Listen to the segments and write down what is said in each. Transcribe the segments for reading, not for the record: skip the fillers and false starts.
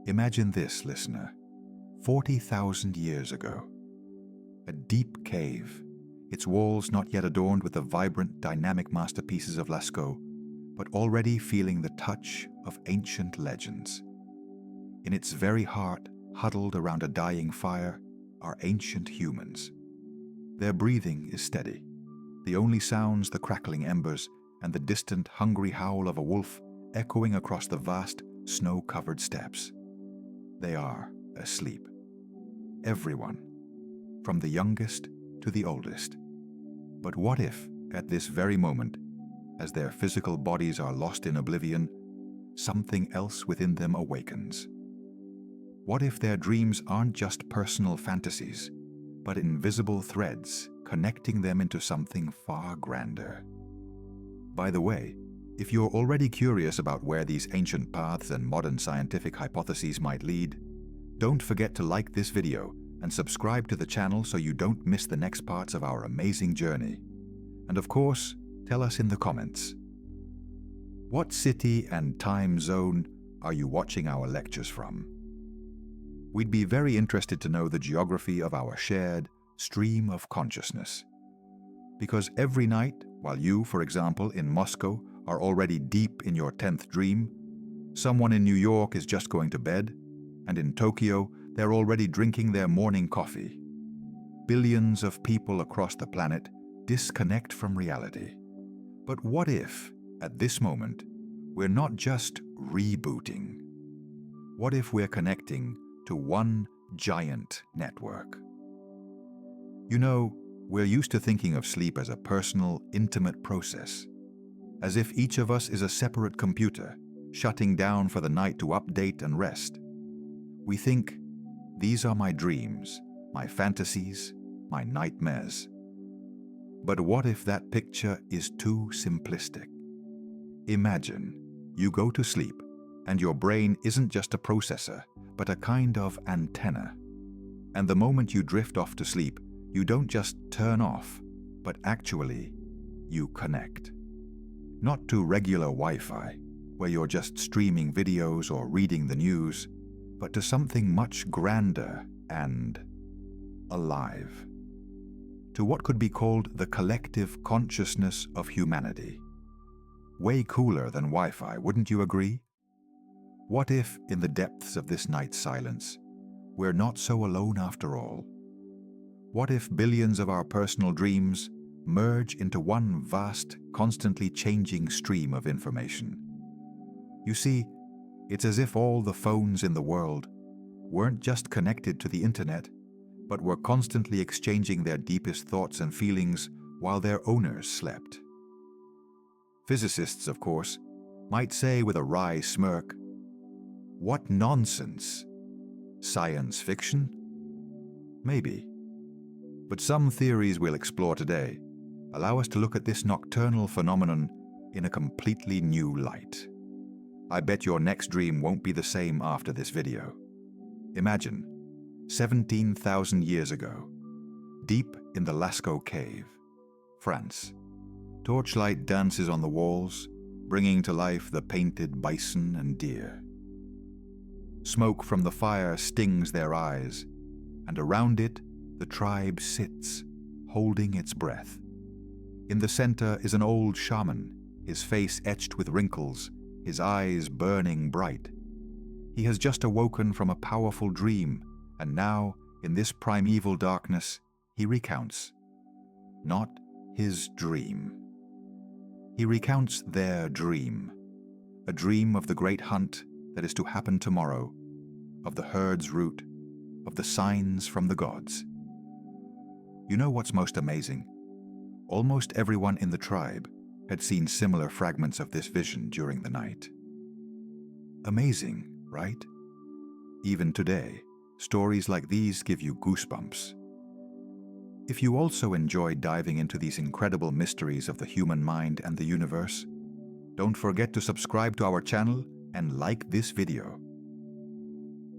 Imagine this, listener. 40,000 years ago. A deep cave, its walls not yet adorned with the vibrant, dynamic masterpieces of Lascaux, but already feeling the touch of ancient legends. In its very heart, huddled around a dying fire, are ancient humans. Their breathing is steady. The only sounds the crackling embers and the distant, hungry howl of a wolf echoing across the vast, snow-covered steppes. They are asleep. Everyone, from the youngest to the oldest. But what if, at this very moment, as their physical bodies are lost in oblivion, something else within them awakens? What if their dreams aren't just personal fantasies, but invisible threads connecting them into something far grander? By the way, if you're already curious about where these ancient paths and modern scientific hypotheses might lead, don't forget to like this video and subscribe to the channel so you don't miss the next parts of our amazing journey. And of course, tell us in the comments. What city and time zone are you watching our lectures from? We'd be very interested to know the geography of our shared stream of consciousness. Because every night, while you, for example, in Moscow, are already deep in your 10th dream, someone in New York is just going to bed, and in Tokyo, they're already drinking their morning coffee. Billions of people across the planet disconnect from reality. But what if, at this moment, we're not just rebooting? What if we're connecting to one giant network? You know, we're used to thinking of sleep as a personal, intimate process, as if each of us is a separate computer, shutting down for the night to update and rest. We think, these are my dreams, my fantasies, my nightmares. But what if that picture is too simplistic? Imagine you go to sleep, and your brain isn't just a processor, but a kind of antenna. And the moment you drift off to sleep, you don't just turn off, but actually, you connect. Not to regular Wi-Fi, where you're just streaming videos or reading the news, but to something much grander and alive. To what could be called the collective consciousness of humanity. Way cooler than Wi-Fi, wouldn't you agree? What if, in the depths of this night's silence, we're not so alone after all? What if billions of our personal dreams merge into one vast, constantly changing stream of information? You see, it's as if all the phones in the world weren't just connected to the internet, but were constantly exchanging their deepest thoughts and feelings while their owners slept. Physicists, of course, might say with a wry smirk, "What nonsense! Science fiction?" Maybe. But some theories we'll explore today allow us to look at this nocturnal phenomenon in a completely new light. I bet your next dream won't be the same after this video. Imagine, 17,000 years ago, deep in the Lascaux cave, France. Torchlight dances on the walls, bringing to life the painted bison and deer. Smoke from the fire stings their eyes, and around it, the tribe sits, holding its breath. In the center is an old shaman, his face etched with wrinkles, his eyes burning bright. He has just awoken from a powerful dream, and now, in this primeval darkness, he recounts. Not his dream. He recounts their dream. A dream of the great hunt that is to happen tomorrow, of the herd's route, of the signs from the gods. You know what's most amazing? Almost everyone in the tribe had seen similar fragments of this vision during the night. Amazing, right? Even today, stories like these give you goosebumps. If you also enjoy diving into these incredible mysteries of the human mind and the universe, don't forget to subscribe to our channel and like this video.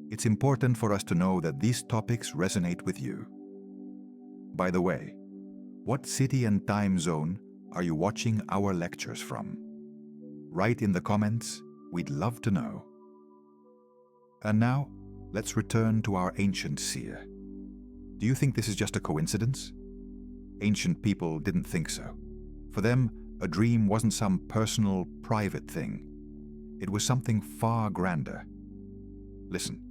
It's important for us to know that these topics resonate with you. By the way, what city and time zone are you watching our lectures from? Write in the comments, we'd love to know. And now, let's return to our ancient seer. Do you think this is just a coincidence? Ancient people didn't think so. For them, a dream wasn't some personal, private thing. It was something far grander. Listen,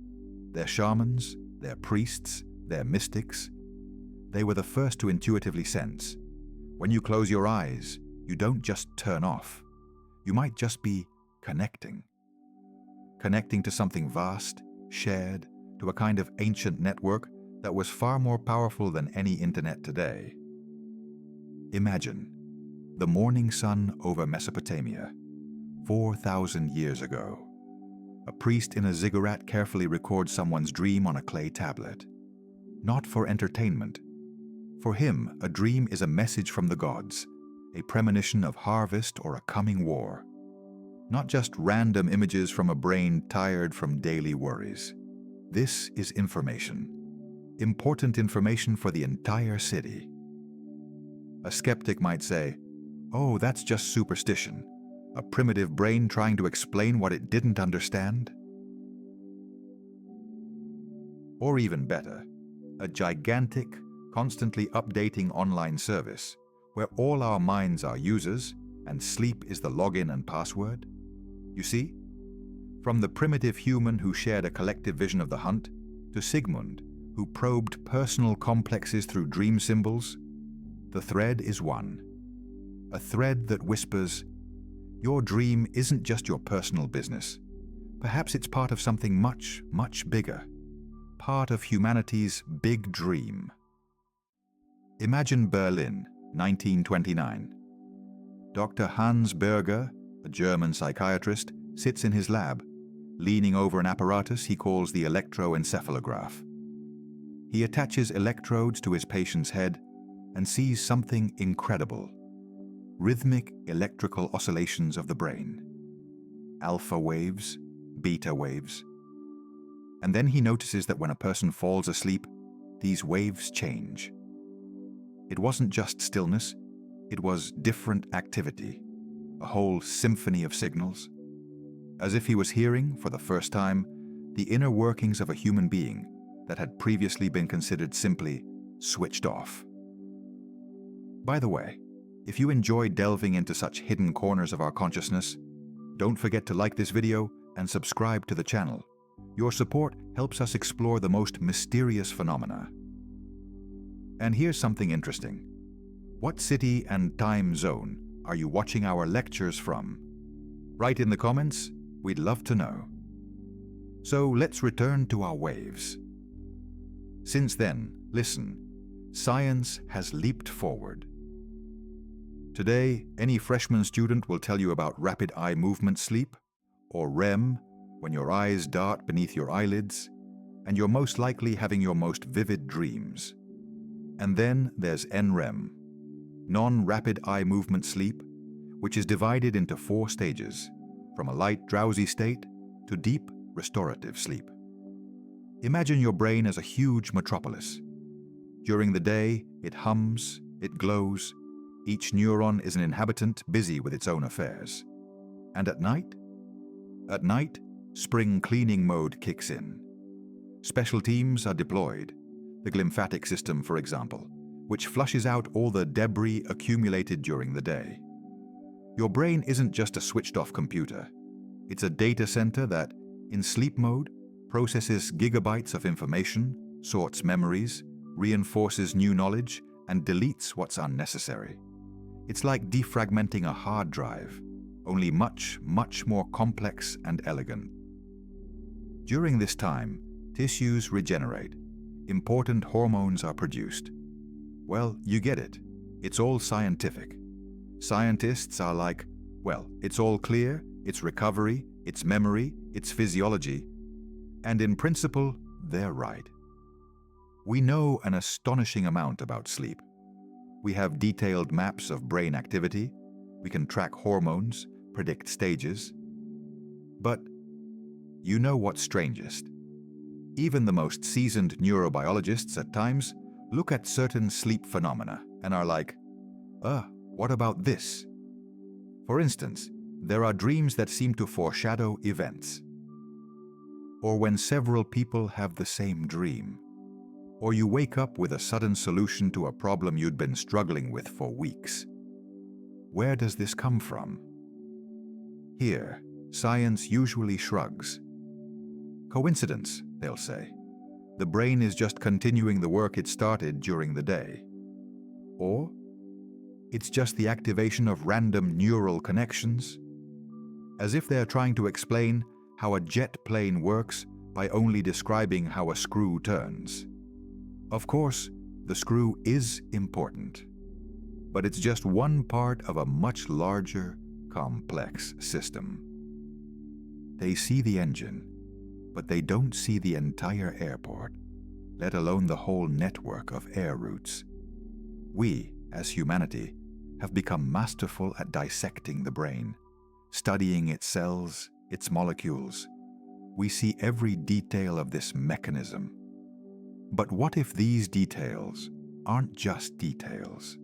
they're shamans, they're priests, they're mystics. They were the first to intuitively sense. When you close your eyes, you don't just turn off. You might just be connecting. Connecting to something vast, shared, to a kind of ancient network that was far more powerful than any internet today. Imagine the morning sun over Mesopotamia, 4,000 years ago. A priest in a ziggurat carefully records someone's dream on a clay tablet. Not for entertainment. For him, a dream is a message from the gods, a premonition of harvest or a coming war. Not just random images from a brain tired from daily worries. This is information. Important information for the entire city. A skeptic might say, "Oh, that's just superstition. A primitive brain trying to explain what it didn't understand?" Or even better, a gigantic, constantly updating online service where all our minds are users and sleep is the login and password? You see? From the primitive human who shared a collective vision of the hunt, to Sigmund, who probed personal complexes through dream symbols, the thread is one. A thread that whispers, your dream isn't just your personal business. Perhaps it's part of something much, much bigger. Part of humanity's big dream. Imagine Berlin, 1929. Dr. Hans Berger, a German psychiatrist, sits in his lab, leaning over an apparatus he calls the electroencephalograph. He attaches electrodes to his patient's head and sees something incredible. Rhythmic electrical oscillations of the brain. Alpha waves, beta waves. And then he notices that when a person falls asleep, these waves change. It wasn't just stillness, it was different activity, a whole symphony of signals. As if he was hearing, for the first time, the inner workings of a human being that had previously been considered simply switched off. By the way, if you enjoy delving into such hidden corners of our consciousness, don't forget to like this video and subscribe to the channel. Your support helps us explore the most mysterious phenomena. And here's something interesting. What city and time zone are you watching our lectures from? Write in the comments, we'd love to know. So let's return to our waves. Since then, listen, science has leaped forward. Today, any freshman student will tell you about rapid eye movement sleep, or REM, when your eyes dart beneath your eyelids, and you're most likely having your most vivid dreams. And then there's NREM, non-rapid eye movement sleep, which is divided into 4 stages, from a light drowsy state to deep restorative sleep. Imagine your brain as a huge metropolis. During the day, it hums, it glows. Each neuron is an inhabitant busy with its own affairs. And at night? At night, spring cleaning mode kicks in. Special teams are deployed, the glymphatic system, for example, which flushes out all the debris accumulated during the day. Your brain isn't just a switched-off computer. It's a data center that, in sleep mode, processes gigabytes of information, sorts memories, reinforces new knowledge, and deletes what's unnecessary. It's like defragmenting a hard drive, only much, much more complex and elegant. During this time, tissues regenerate. Important hormones are produced. Well, you get it. It's all scientific. Scientists are like, well, it's all clear, it's recovery, it's memory, it's physiology. And in principle, they're right. We know an astonishing amount about sleep. We have detailed maps of brain activity. We can track hormones, predict stages. But you know what's strangest? Even the most seasoned neurobiologists at times look at certain sleep phenomena and are like, what about this? For instance, there are dreams that seem to foreshadow events. or when several people have the same dream, or you wake up with a sudden solution to a problem you'd been struggling with for weeks. Where does this come from? Here, science usually shrugs. Coincidence, they'll say. The brain is just continuing the work it started during the day. Or, it's just the activation of random neural connections, as if they're trying to explain how a jet plane works by only describing how a screw turns. Of course, the screw is important, but it's just one part of a much larger, complex system. They see the engine, but they don't see the entire airport, let alone the whole network of air routes. We, as humanity, have become masterful at dissecting the brain, studying its cells, its molecules. We see every detail of this mechanism. But what if these details aren't just details?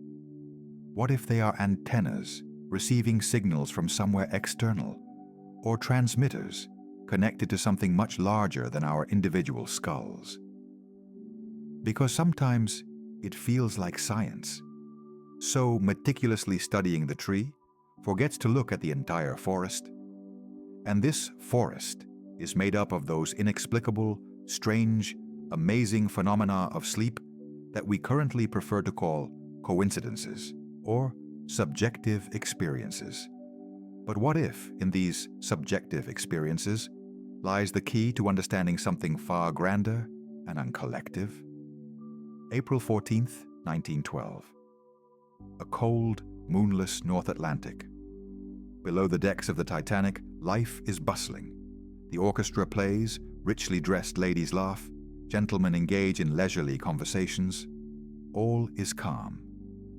What if they are antennas receiving signals from somewhere external, or transmitters connected to something much larger than our individual skulls? Because sometimes it feels like science, so meticulously studying the tree, forgets to look at the entire forest. And this forest is made up of those inexplicable, strange, amazing phenomena of sleep that we currently prefer to call coincidences or subjective experiences. But what if, in these subjective experiences, lies the key to understanding something far grander and uncollective? April 14th, 1912. A cold, moonless North Atlantic. Below the decks of the Titanic, life is bustling. The orchestra plays, richly dressed ladies laugh, gentlemen engage in leisurely conversations. All is calm.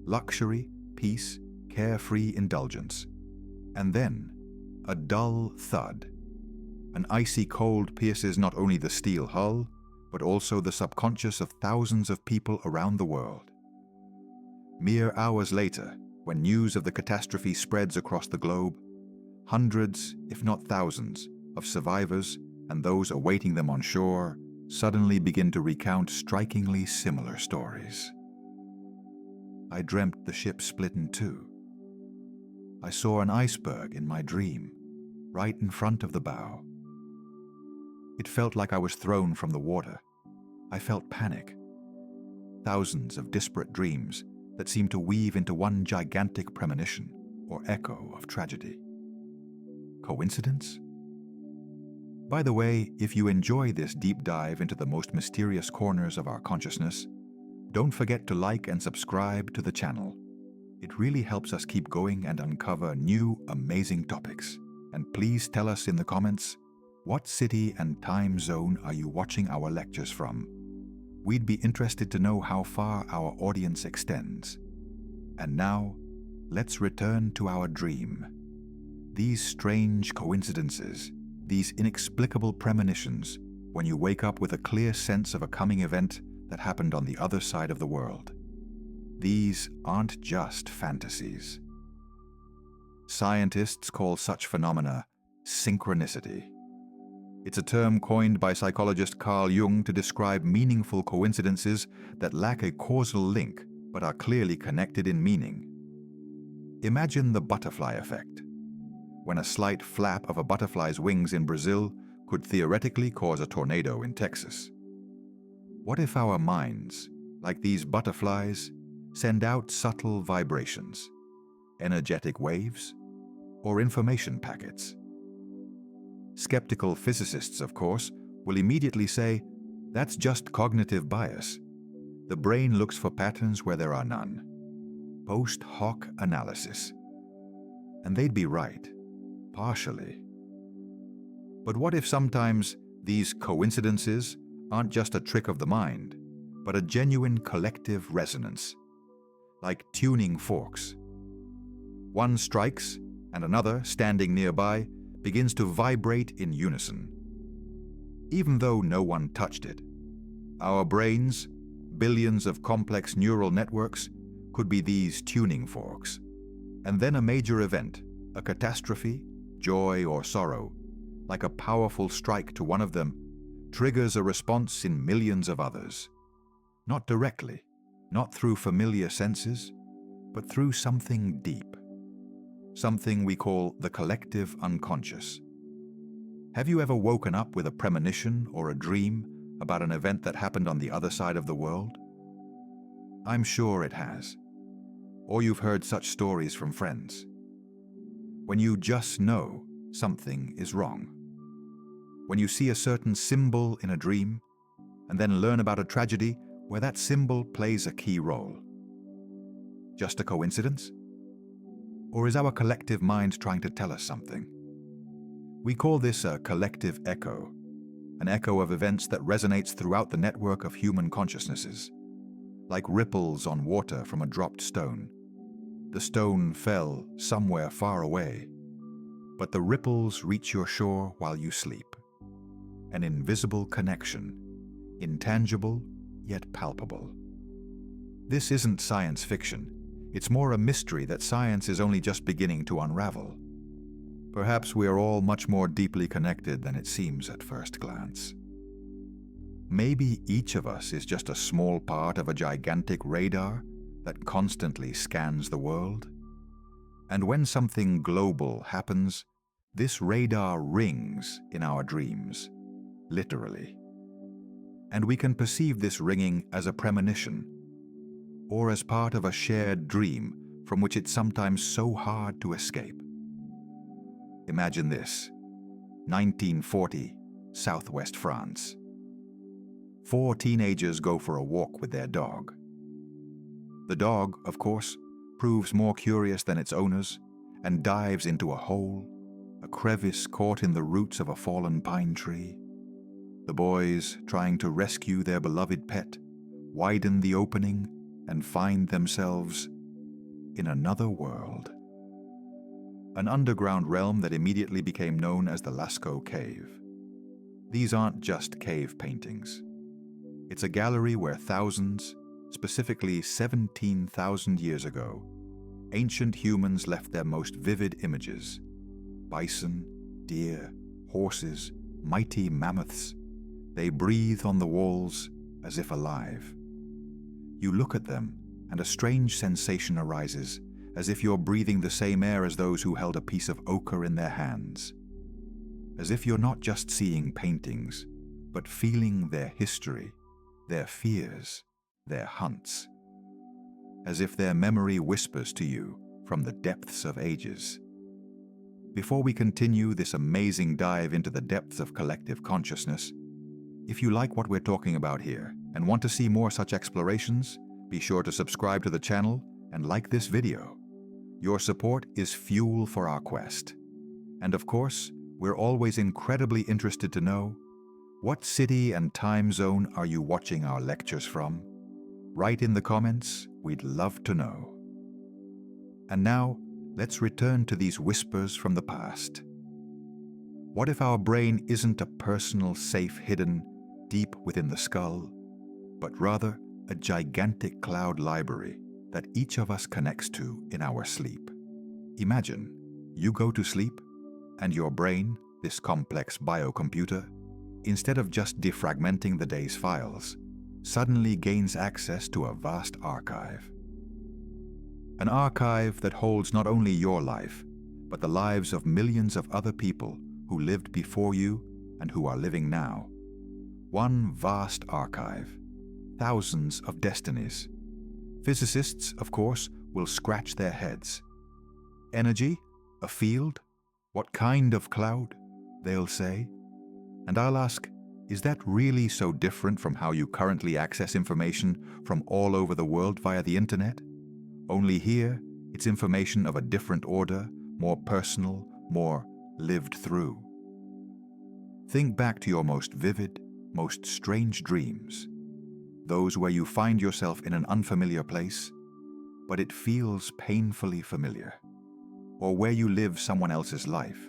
Luxury, peace, carefree indulgence. And then, a dull thud. An icy cold pierces not only the steel hull, but also the subconscious of thousands of people around the world. Mere hours later, when news of the catastrophe spreads across the globe, hundreds, if not thousands, of survivors and those awaiting them on shore suddenly begin to recount strikingly similar stories. I dreamt the ship split in two. I saw an iceberg in my dream, right in front of the bow. It felt like I was thrown from the water. I felt panic. Thousands of disparate dreams that seemed to weave into one gigantic premonition or echo of tragedy. Coincidence? By the way, if you enjoy this deep dive into the most mysterious corners of our consciousness, don't forget to like and subscribe to the channel. It really helps us keep going and uncover new, amazing topics. And please tell us in the comments, what city and time zone are you watching our lectures from? We'd be interested to know how far our audience extends. And now, let's return to our dream. These strange coincidences, these inexplicable premonitions, when you wake up with a clear sense of a coming event that happened on the other side of the world. These aren't just fantasies. Scientists call such phenomena synchronicity. It's a term coined by psychologist Carl Jung to describe meaningful coincidences that lack a causal link but are clearly connected in meaning. Imagine the butterfly effect, when a slight flap of a butterfly's wings in Brazil could theoretically cause a tornado in Texas. What if our minds, like these butterflies, send out subtle vibrations, energetic waves, or information packets? Skeptical physicists, of course, will immediately say, that's just cognitive bias. The brain looks for patterns where there are none. Post hoc analysis. And they'd be right, partially. But what if sometimes these coincidences aren't just a trick of the mind, but a genuine collective resonance, like tuning forks? One strikes, and another, standing nearby, begins to vibrate in unison. Even though no one touched it, our brains, billions of complex neural networks, could be these tuning forks. And then a major event, a catastrophe, joy or sorrow, like a powerful strike to one of them, triggers a response in millions of others. Not directly, not through familiar senses, but through something deep. Something we call the collective unconscious. Have you ever woken up with a premonition or a dream about an event that happened on the other side of the world? I'm sure it has. Or you've heard such stories from friends. When you just know something is wrong. When you see a certain symbol in a dream, and then learn about a tragedy where that symbol plays a key role. Just a coincidence? Or is our collective mind trying to tell us something? We call this a collective echo, an echo of events that resonates throughout the network of human consciousnesses, like ripples on water from a dropped stone. The stone fell somewhere far away, but the ripples reach your shore while you sleep. An invisible connection, intangible yet palpable. This isn't science fiction. It's more a mystery that science is only just beginning to unravel. Perhaps we are all much more deeply connected than it seems at first glance. Maybe each of us is just a small part of a gigantic radar that constantly scans the world. And when something global happens, this radar rings in our dreams, literally. And we can perceive this ringing as a premonition, or as part of a shared dream from which it's sometimes so hard to escape. Imagine this: 1940, southwest France. 4 teenagers go for a walk with their dog. The dog, of course, proves more curious than its owners and dives into a hole, a crevice caught in the roots of a fallen pine tree. The boys, trying to rescue their beloved pet, widen the opening and find themselves in another world. An underground realm that immediately became known as the Lascaux Cave. These aren't just cave paintings. It's a gallery where thousands, specifically 17,000 years ago, ancient humans left their most vivid images. Bison, deer, horses, mighty mammoths. They breathe on the walls as if alive. You look at them and a strange sensation arises, as if you're breathing the same air as those who held a piece of ochre in their hands. As if you're not just seeing paintings, but feeling their history, their fears, their hunts. As if their memory whispers to you from the depths of ages. Before we continue this amazing dive into the depths of collective consciousness, if you like what we're talking about here and want to see more such explorations, be sure to subscribe to the channel and like this video. Your support is fuel for our quest. And of course, we're always incredibly interested to know, what city and time zone are you watching our lectures from? Write in the comments, we'd love to know. And now, let's return to these whispers from the past. What if our brain isn't a personal safe hidden deep within the skull, but rather a gigantic cloud library that each of us connects to in our sleep? Imagine, you go to sleep, and your brain, this complex biocomputer, instead of just defragmenting the day's files, suddenly gains access to a vast archive. An archive that holds not only your life, but the lives of millions of other people who lived before you and who are living now. One vast archive, thousands of destinies. Physicists, of course, will scratch their heads. Energy? A field? What kind of cloud? They'll say. And I'll ask, is that really so different from how you currently access information from all over the world via the internet? Only here, it's information of a different order, more personal, more lived through. Think back to your most vivid, most strange dreams. Those where you find yourself in an unfamiliar place, but it feels painfully familiar. Or where you live someone else's life,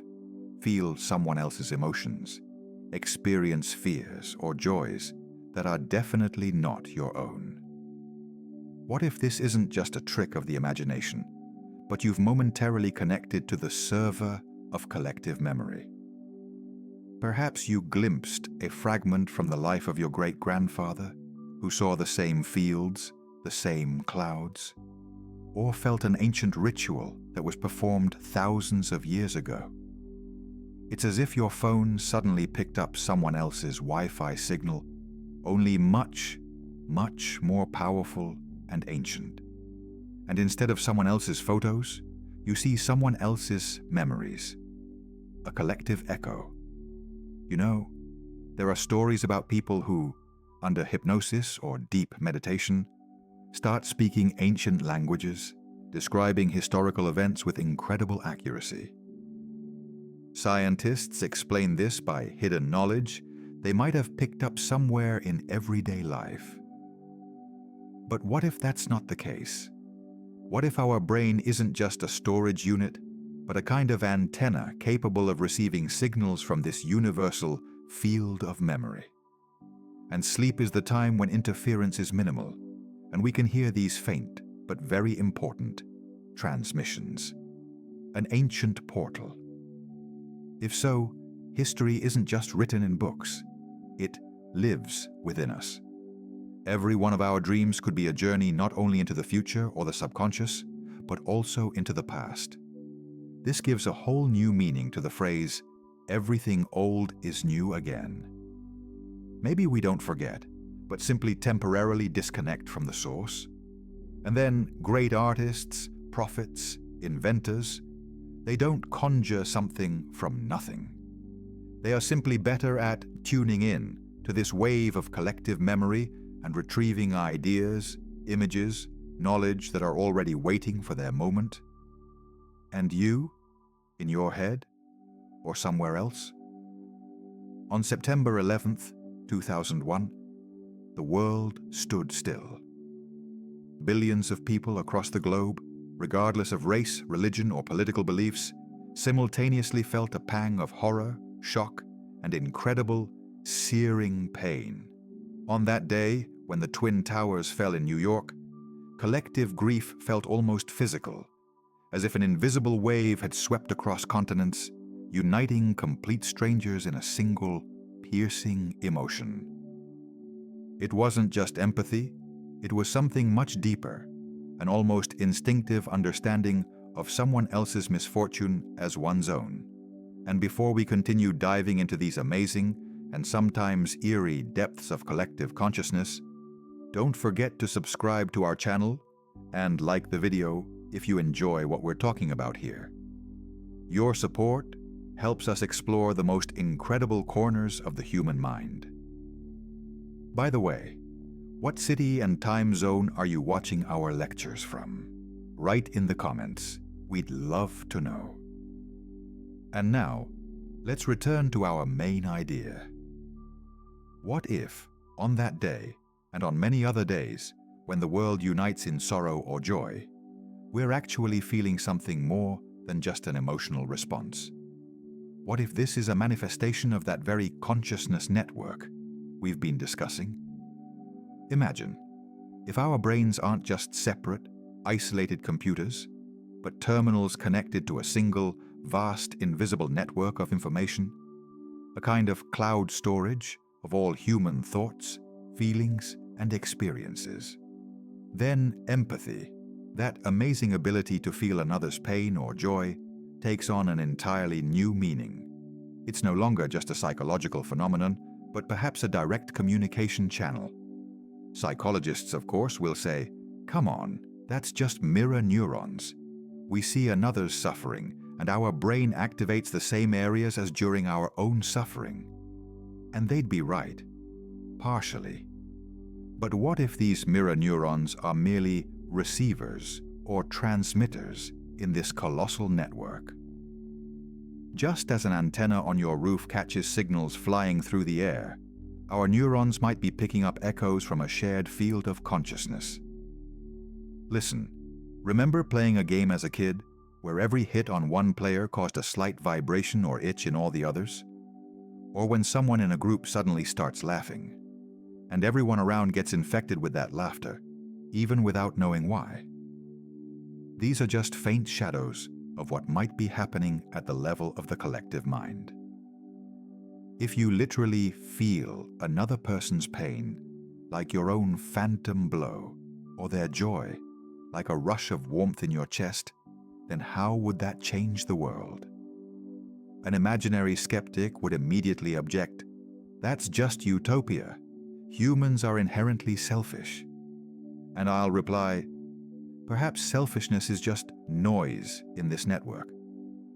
feel someone else's emotions, experience fears or joys that are definitely not your own. What if this isn't just a trick of the imagination, but you've momentarily connected to the server of collective memory? Perhaps you glimpsed a fragment from the life of your great-grandfather, who saw the same fields, the same clouds, or felt an ancient ritual that was performed thousands of years ago. It's as if your phone suddenly picked up someone else's Wi-Fi signal, only much, much more powerful and ancient. And instead of someone else's photos, you see someone else's memories, a collective echo. You know, there are stories about people who, under hypnosis or deep meditation, start speaking ancient languages, describing historical events with incredible accuracy. Scientists explain this by hidden knowledge they might have picked up somewhere in everyday life. But what if that's not the case? What if our brain isn't just a storage unit, but a kind of antenna capable of receiving signals from this universal field of memory? And sleep is the time when interference is minimal, and we can hear these faint but very important transmissions. An ancient portal. If so, history isn't just written in books. It lives within us. Every one of our dreams could be a journey not only into the future or the subconscious, but also into the past. This gives a whole new meaning to the phrase, "Everything old is new again." Maybe we don't forget, but simply temporarily disconnect from the source. And then great artists, prophets, inventors, they don't conjure something from nothing. They are simply better at tuning in to this wave of collective memory and retrieving ideas, images, knowledge that are already waiting for their moment. And you, in your head, or somewhere else? On September 11th, 2001, the world stood still. Billions of people across the globe, regardless of race, religion, or political beliefs, simultaneously felt a pang of horror, shock, and incredible, searing pain. On that day, when the Twin Towers fell in New York, collective grief felt almost physical, as if an invisible wave had swept across continents, uniting complete strangers in a single, piercing emotion. It wasn't just empathy, it was something much deeper, an almost instinctive understanding of someone else's misfortune as one's own. And before we continue diving into these amazing and sometimes eerie depths of collective consciousness, don't forget to subscribe to our channel and like the video if you enjoy what we're talking about here. Your support helps us explore the most incredible corners of the human mind. By the way, what city and time zone are you watching our lectures from? Write in the comments. We'd love to know. And now, let's return to our main idea. What if, on that day, and on many other days, when the world unites in sorrow or joy, we're actually feeling something more than just an emotional response? What if this is a manifestation of that very consciousness network we've been discussing? Imagine, if our brains aren't just separate, isolated computers, but terminals connected to a single, vast, invisible network of information, a kind of cloud storage of all human thoughts, feelings, and experiences. Then empathy, that amazing ability to feel another's pain or joy, takes on an entirely new meaning. It's no longer just a psychological phenomenon, but perhaps a direct communication channel. Psychologists, of course, will say, "Come on, that's just mirror neurons. We see another's suffering, and our brain activates the same areas as during our own suffering." And they'd be right, partially. But what if these mirror neurons are merely receivers or transmitters in this colossal network? Just as an antenna on your roof catches signals flying through the air, our neurons might be picking up echoes from a shared field of consciousness. Listen, remember playing a game as a kid where every hit on one player caused a slight vibration or itch in all the others? Or when someone in a group suddenly starts laughing, and everyone around gets infected with that laughter, even without knowing why? These are just faint shadows of what might be happening at the level of the collective mind. If you literally feel another person's pain like your own phantom blow, or their joy like a rush of warmth in your chest, then how would that change the world? An imaginary skeptic would immediately object, "That's just utopia. Humans are inherently selfish." And I'll reply, perhaps selfishness is just noise in this network,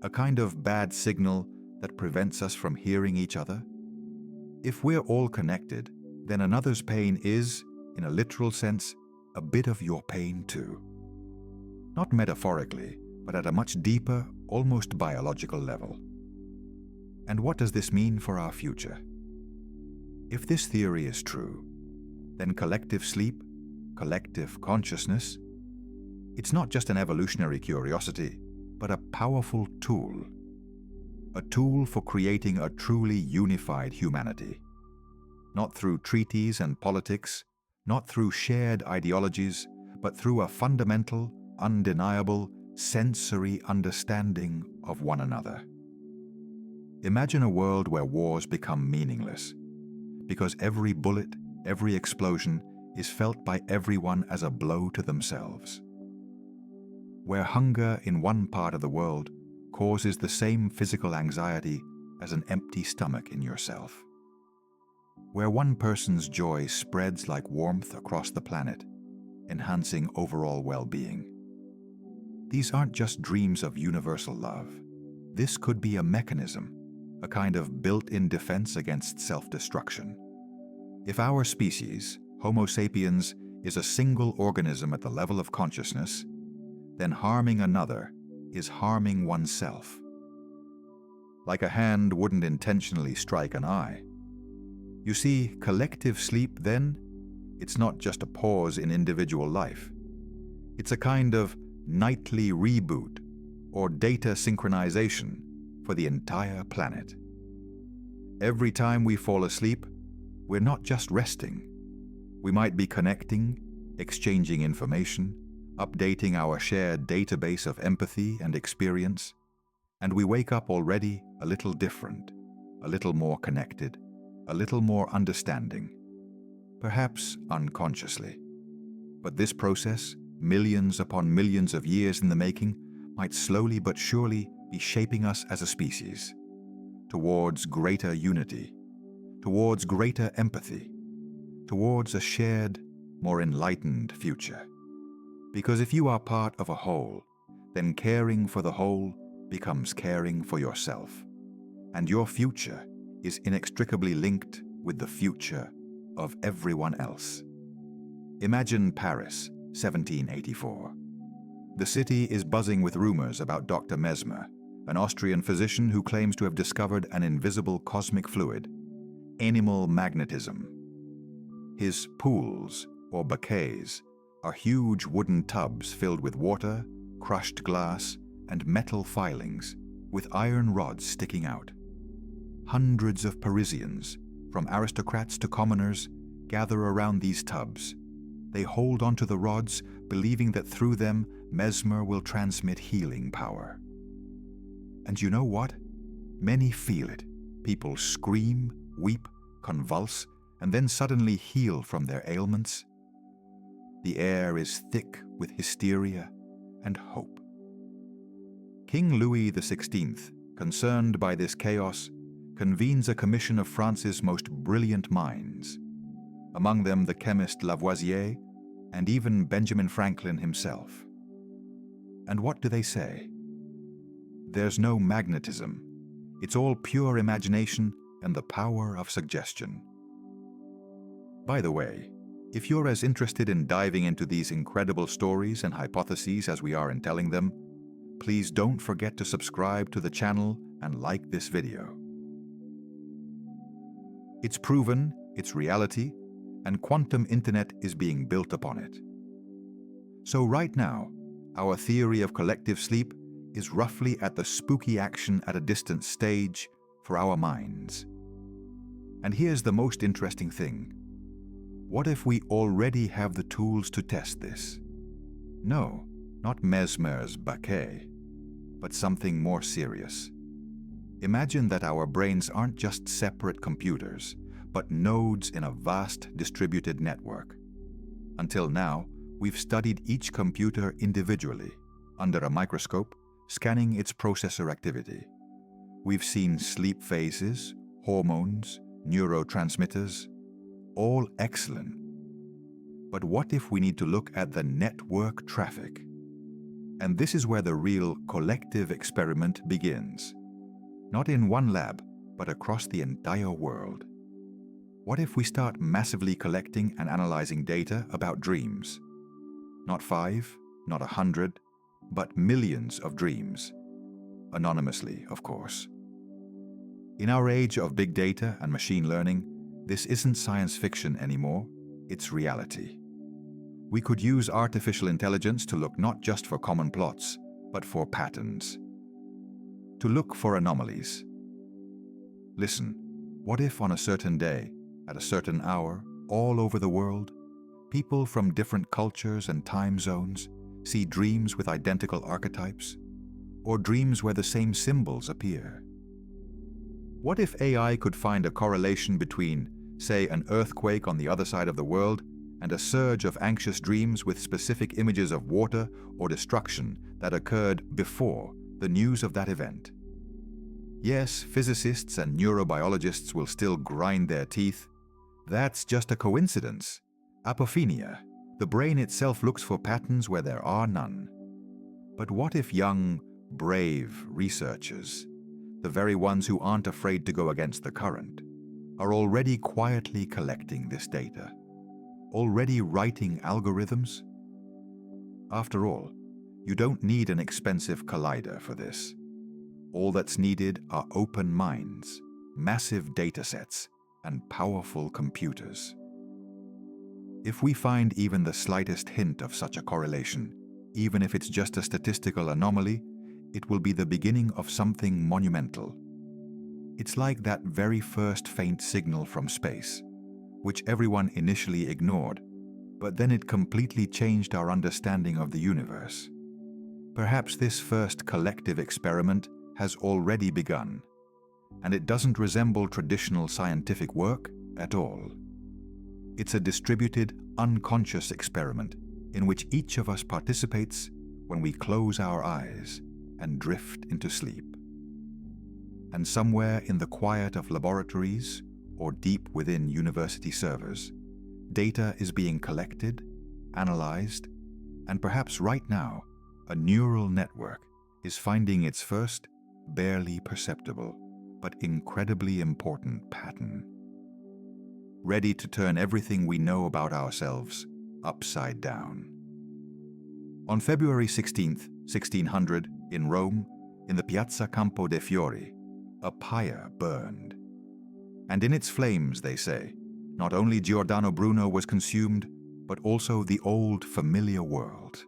a kind of bad signal that prevents us from hearing each other. If we're all connected, then another's pain is, in a literal sense, a bit of your pain too. Not metaphorically, but at a much deeper, almost biological level. And what does this mean for our future? If this theory is true, then collective sleep, collective consciousness, it's not just an evolutionary curiosity, but a powerful tool. A tool for creating a truly unified humanity. Not through treaties and politics, not through shared ideologies, but through a fundamental, undeniable, sensory understanding of one another. Imagine a world where wars become meaningless, because every bullet, every explosion is felt by everyone as a blow to themselves. Where hunger in one part of the world causes the same physical anxiety as an empty stomach in yourself. Where one person's joy spreads like warmth across the planet, enhancing overall well-being. These aren't just dreams of universal love. This could be a mechanism, a kind of built-in defense against self-destruction. If our species, Homo sapiens, is a single organism at the level of consciousness, then harming another is harming oneself. Like a hand wouldn't intentionally strike an eye. You see, collective sleep, then, it's not just a pause in individual life. It's a kind of nightly reboot or data synchronization for the entire planet. Every time we fall asleep, we're not just resting. We might be connecting, exchanging information, updating our shared database of empathy and experience, and we wake up already a little different, a little more connected, a little more understanding, perhaps unconsciously. But this process, millions upon millions of years in the making, might slowly but surely be shaping us as a species, towards greater unity, towards greater empathy, towards a shared, more enlightened future. Because if you are part of a whole, then caring for the whole becomes caring for yourself. And your future is inextricably linked with the future of everyone else. Imagine Paris, 1784. The city is buzzing with rumors about Dr. Mesmer, an Austrian physician who claims to have discovered an invisible cosmic fluid, animal magnetism. His pools, or bouquets, are huge wooden tubs filled with water, crushed glass, and metal filings, with iron rods sticking out. Hundreds of Parisians, from aristocrats to commoners, gather around these tubs. They hold onto the rods, believing that through them, Mesmer will transmit healing power. And you know what? Many feel it. People scream, weep, convulse, and then suddenly heal from their ailments. The air is thick with hysteria and hope. King Louis XVI, concerned by this chaos, convenes a commission of France's most brilliant minds, among them the chemist Lavoisier and even Benjamin Franklin himself. And what do they say? There's no magnetism. It's all pure imagination and the power of suggestion. By the way, if you're as interested in diving into these incredible stories and hypotheses as we are in telling them, please don't forget to subscribe to the channel and like this video. It's proven, it's reality, and quantum internet is being built upon it. So right now, our theory of collective sleep is roughly at the spooky action at a distance stage for our minds. And here's the most interesting thing. What if we already have the tools to test this? No, not Mesmer's bouquet, but something more serious. Imagine that our brains aren't just separate computers, but nodes in a vast distributed network. Until now, we've studied each computer individually, under a microscope, scanning its processor activity. We've seen sleep phases, hormones, neurotransmitters, all excellent. But what if we need to look at the network traffic? And this is where the real collective experiment begins. Not in one lab, but across the entire world. What if we start massively collecting and analyzing data about dreams? Not 5, not 100, but millions of dreams. Anonymously, of course. In our age of big data and machine learning, this isn't science fiction anymore, it's reality. We could use artificial intelligence to look not just for common plots, but for patterns. To look for anomalies. Listen, what if on a certain day, at a certain hour, all over the world, people from different cultures and time zones see dreams with identical archetypes, or dreams where the same symbols appear? What if AI could find a correlation between, say, an earthquake on the other side of the world and a surge of anxious dreams with specific images of water or destruction that occurred before the news of that event? Yes, physicists and neurobiologists will still grind their teeth. That's just a coincidence. Apophenia. The brain itself looks for patterns where there are none. But what if young, brave researchers, the very ones who aren't afraid to go against the current, are already quietly collecting this data? Already writing algorithms? After all, you don't need an expensive collider for this. All that's needed are open minds, massive datasets, and powerful computers. If we find even the slightest hint of such a correlation, even if it's just a statistical anomaly, it will be the beginning of something monumental. It's like that very first faint signal from space, which everyone initially ignored, but then it completely changed our understanding of the universe. Perhaps this first collective experiment has already begun, and it doesn't resemble traditional scientific work at all. It's a distributed, unconscious experiment in which each of us participates when we close our eyes and drift into sleep. And somewhere in the quiet of laboratories or deep within university servers, data is being collected, analyzed, and perhaps right now, a neural network is finding its first, barely perceptible, but incredibly important pattern. Ready to turn everything we know about ourselves upside down. On February 16th, 1600, in Rome, in the Piazza Campo dei Fiori, a pyre burned. And in its flames, they say, not only Giordano Bruno was consumed, but also the old familiar world.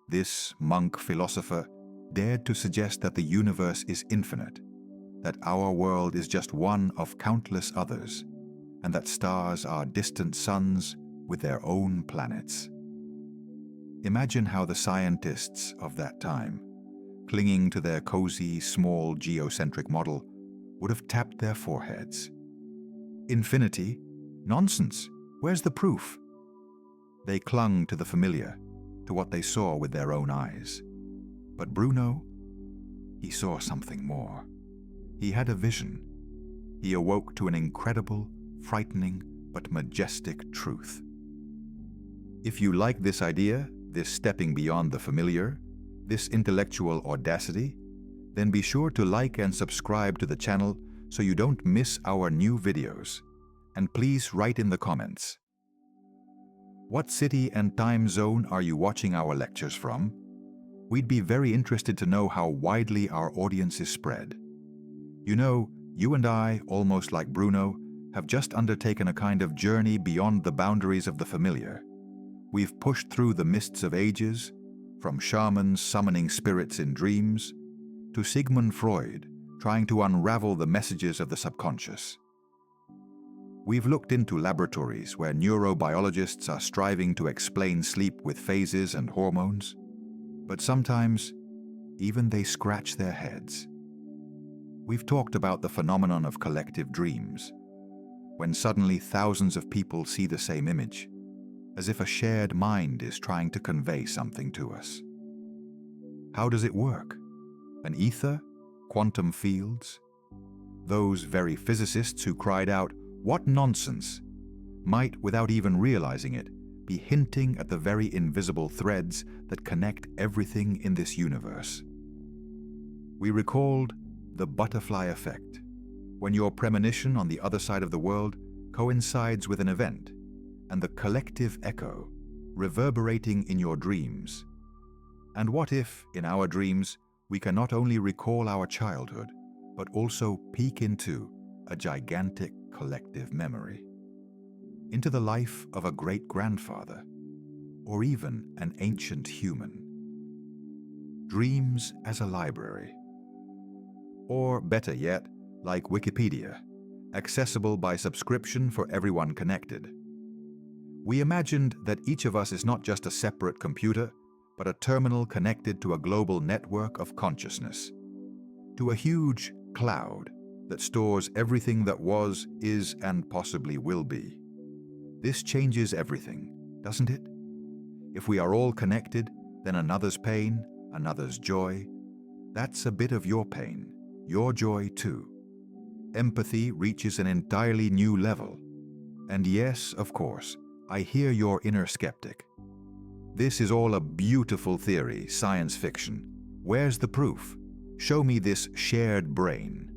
This monk philosopher dared to suggest that the universe is infinite, that our world is just one of countless others, and that stars are distant suns with their own planets. Imagine how the scientists of that time, clinging to their cozy, small geocentric model, would have tapped their foreheads. Infinity? Nonsense! Where's the proof? They clung to the familiar, to what they saw with their own eyes. But Bruno, he saw something more. He had a vision. He awoke to an incredible, frightening, but majestic truth. If you like this idea, this stepping beyond the familiar, this intellectual audacity, then be sure to like and subscribe to the channel so you don't miss our new videos. And please write in the comments. What city and time zone are you watching our lectures from? We'd be very interested to know how widely our audience is spread. You know, you and I, almost like Bruno, have just undertaken a kind of journey beyond the boundaries of the familiar. We've pushed through the mists of ages, from shamans summoning spirits in dreams, to Sigmund Freud trying to unravel the messages of the subconscious. We've looked into laboratories where neurobiologists are striving to explain sleep with phases and hormones, but sometimes even they scratch their heads. We've talked about the phenomenon of collective dreams, when suddenly thousands of people see the same image, as if a shared mind is trying to convey something to us. How does it work? An ether? Quantum fields? Those very physicists who cried out, "What nonsense!" might, without even realizing it, be hinting at the very invisible threads that connect everything in this universe. We recalled the butterfly effect, when your premonition on the other side of the world coincides with an event, and the collective echo reverberating in your dreams. And what if, in our dreams, we can not only recall our childhood, but also peek into a gigantic collective memory, into the life of a great-grandfather, or even an ancient human. Dreams as a library. Or better yet, like Wikipedia, accessible by subscription for everyone connected. We imagined that each of us is not just a separate computer, but a terminal connected to a global network of consciousness, to a huge cloud that stores everything that was, is, and possibly will be. This changes everything, doesn't it? If we are all connected, then another's pain, another's joy, that's a bit of your pain, your joy too. Empathy reaches an entirely new level. And yes, of course, I hear your inner skeptic. This is all a beautiful theory, science fiction. Where's the proof? Show me this shared brain.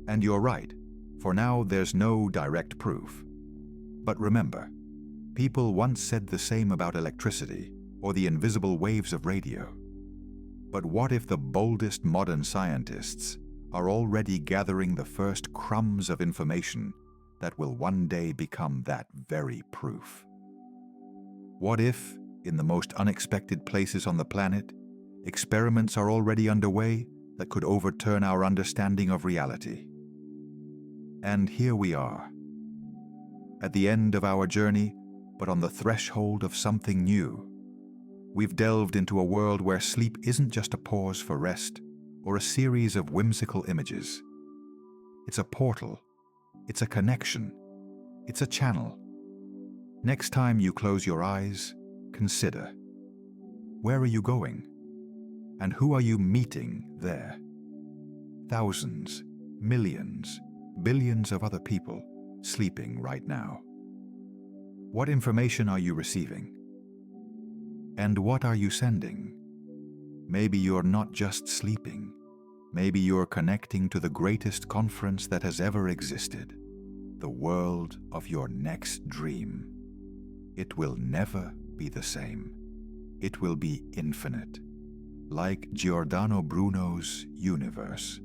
And you're right, for now there's no direct proof. But remember, people once said the same about electricity or the invisible waves of radio. But what if the boldest modern scientists are already gathering the first crumbs of information that will one day become that very proof? What if, in the most unexpected places on the planet, experiments are already underway that could overturn our understanding of reality? And here we are, at the end of our journey, but on the threshold of something new. We've delved into a world where sleep isn't just a pause for rest or a series of whimsical images. It's a portal, it's a connection, it's a channel. Next time you close your eyes, consider, where are you going? And who are you meeting there? Thousands, millions, billions of other people sleeping right now. What information are you receiving? And what are you sending? Maybe you're not just sleeping. Maybe you're connecting to the greatest conference that has ever existed, the world of your next dream. It will never be the same. It will be infinite, like Giordano Bruno's universe.